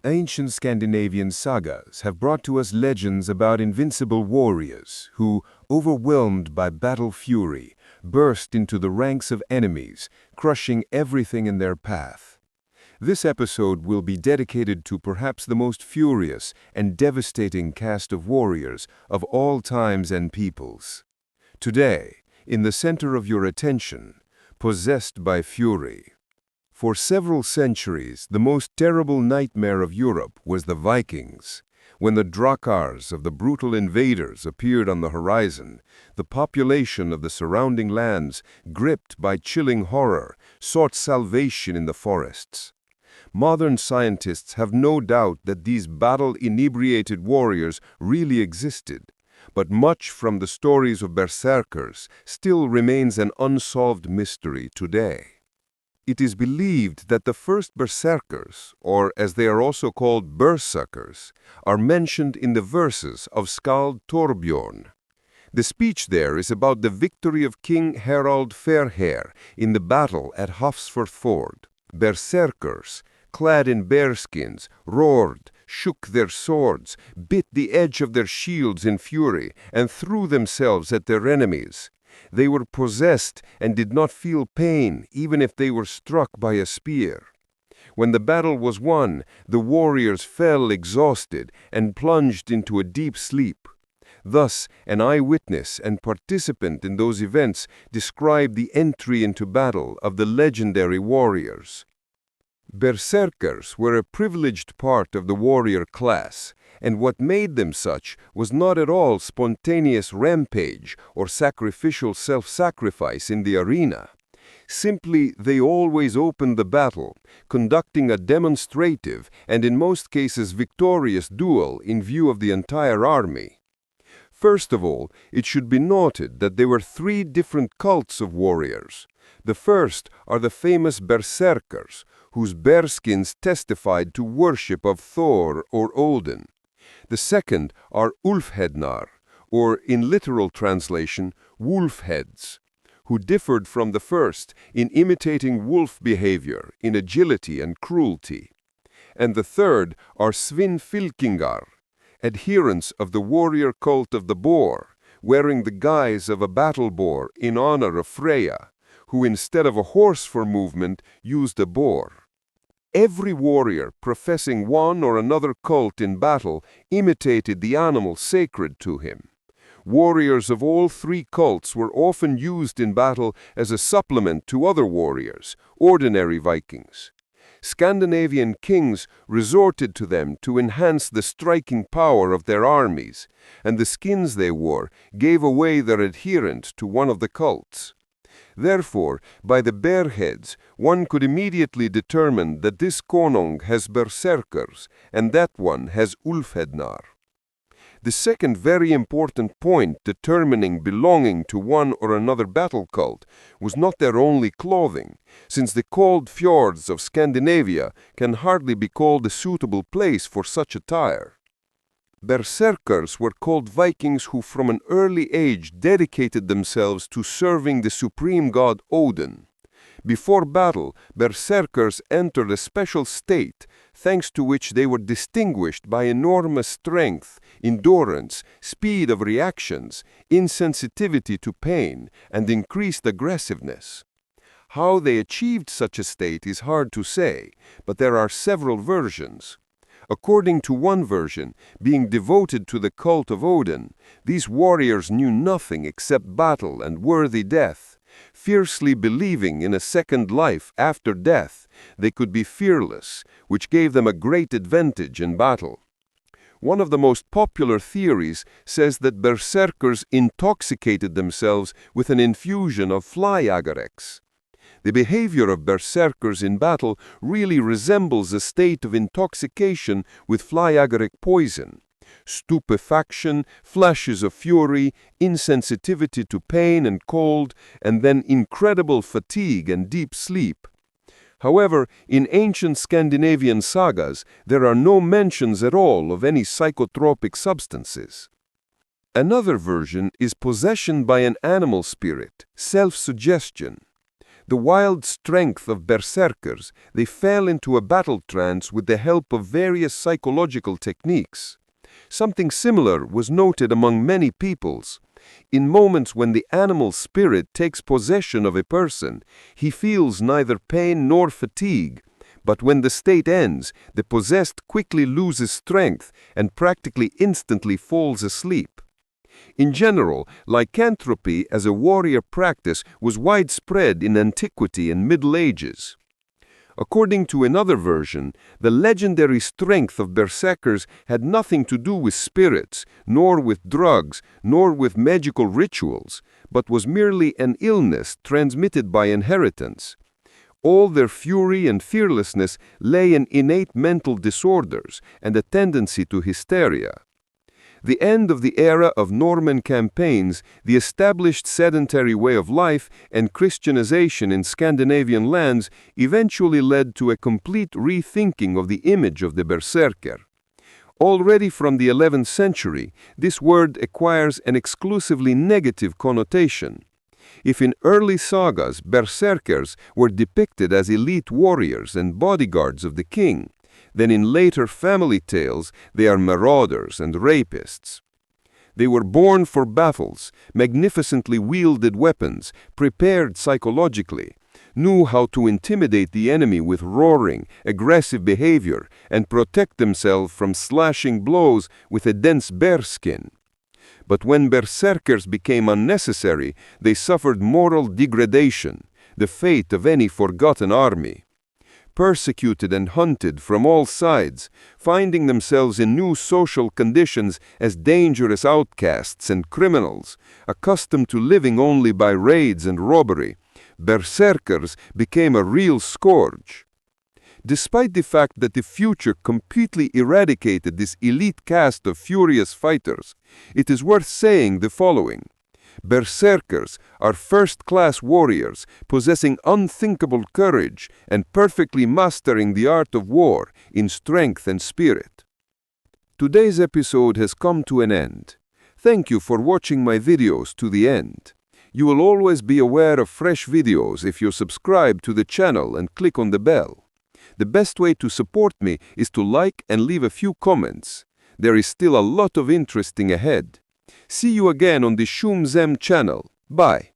Ancient Scandinavian sagas have brought to us legends about invincible warriors who, overwhelmed by battle fury, burst into the ranks of enemies, crushing everything in their path. This episode will be dedicated to perhaps the most furious and devastating cast of warriors of all times and peoples. Today, in the center of your attention, possessed by fury. For several centuries, the most terrible nightmare of Europe was the Vikings. When the Drakars of the brutal invaders appeared on the horizon, the population of the surrounding lands, gripped by chilling horror, sought salvation in the forests. Modern scientists have no doubt that these battle-inebriated warriors really existed, but much from the stories of berserkers still remains an unsolved mystery today. It is believed that the first berserkers, or as they are also called berserkers, are mentioned in the verses of Skald Thorbjorn. The speech there is about the victory of King Harald Fairhair in the battle at Hafrsfjord Ford. Berserkers, clad in bearskins, roared, shook their swords, bit the edge of their shields in fury, and threw themselves at their enemies. They were possessed and did not feel pain, even if they were struck by a spear. When the battle was won, the warriors fell exhausted and plunged into a deep sleep. Thus, an eyewitness and participant in those events described the entry into battle of the legendary warriors. Berserkers were a privileged part of the warrior class, and what made them such was not at all spontaneous rampage or sacrificial self-sacrifice in the arena. Simply, they always opened the battle, conducting a demonstrative and in most cases victorious duel in view of the entire army. First of all, it should be noted that there were three different cults of warriors. The first are the famous berserkers, whose bearskins testified to worship of Thor or Odin. The second are Ulfhednar, or in literal translation, wolfheads, who differed from the first in imitating wolf behavior in agility and cruelty. And the third are Svinfylkingar, adherents of the warrior cult of the boar, wearing the guise of a battle boar in honor of Freya, who instead of a horse for movement used a boar. Every warrior professing one or another cult in battle imitated the animal sacred to him. Warriors of all three cults were often used in battle as a supplement to other warriors, ordinary Vikings. Scandinavian kings resorted to them to enhance the striking power of their armies, and the skins they wore gave away their adherent to one of the cults. Therefore, by the bear heads, one could immediately determine that this konung has berserkers and that one has Ulfhednar. The second very important point determining belonging to one or another battle cult was not their only clothing, since the cold fjords of Scandinavia can hardly be called a suitable place for such attire. Berserkers were called Vikings who from an early age dedicated themselves to serving the supreme god Odin. Before battle, berserkers entered a special state, thanks to which they were distinguished by enormous strength, endurance, speed of reactions, insensitivity to pain, and increased aggressiveness. How they achieved such a state is hard to say, but there are several versions. According to one version, being devoted to the cult of Odin, these warriors knew nothing except battle and worthy death. Fiercely believing in a second life after death, they could be fearless, which gave them a great advantage in battle. One of the most popular theories says that berserkers intoxicated themselves with an infusion of fly agarex. The behavior of berserkers in battle really resembles a state of intoxication with fly agaric poison. Stupefaction, flashes of fury, insensitivity to pain and cold, and then incredible fatigue and deep sleep. However, in ancient Scandinavian sagas, there are no mentions at all of any psychotropic substances. Another version is possession by an animal spirit, self-suggestion. The wild strength of berserkers, they fell into a battle trance with the help of various psychological techniques. Something similar was noted among many peoples. In moments when the animal spirit takes possession of a person, he feels neither pain nor fatigue. But when the state ends, the possessed quickly loses strength and practically instantly falls asleep. In general, lycanthropy as a warrior practice was widespread in antiquity and Middle Ages. According to another version, the legendary strength of berserkers had nothing to do with spirits, nor with drugs, nor with magical rituals, but was merely an illness transmitted by inheritance. All their fury and fearlessness lay in innate mental disorders and a tendency to hysteria. The end of the era of Norman campaigns, the established sedentary way of life, and Christianization in Scandinavian lands eventually led to a complete rethinking of the image of the berserker. Already from the 11th century, this word acquires an exclusively negative connotation. If in early sagas berserkers were depicted as elite warriors and bodyguards of the king, then in later family tales they are marauders and rapists. They were born for battles, magnificently wielded weapons, prepared psychologically, knew how to intimidate the enemy with roaring, aggressive behavior, and protect themselves from slashing blows with a dense bear skin. But when berserkers became unnecessary, they suffered moral degradation, the fate of any forgotten army. Persecuted and hunted from all sides, finding themselves in new social conditions as dangerous outcasts and criminals, accustomed to living only by raids and robbery, berserkers became a real scourge. Despite the fact that the future completely eradicated this elite caste of furious fighters, it is worth saying the following. Berserkers are first-class warriors possessing unthinkable courage and perfectly mastering the art of war in strength and spirit. Today's episode has come to an end. Thank you for watching my videos to the end. You will always be aware of fresh videos if you subscribe to the channel and click on the bell. The best way to support me is to like and leave a few comments. There is still a lot of interesting ahead. See you again on the Shumzem channel. Bye.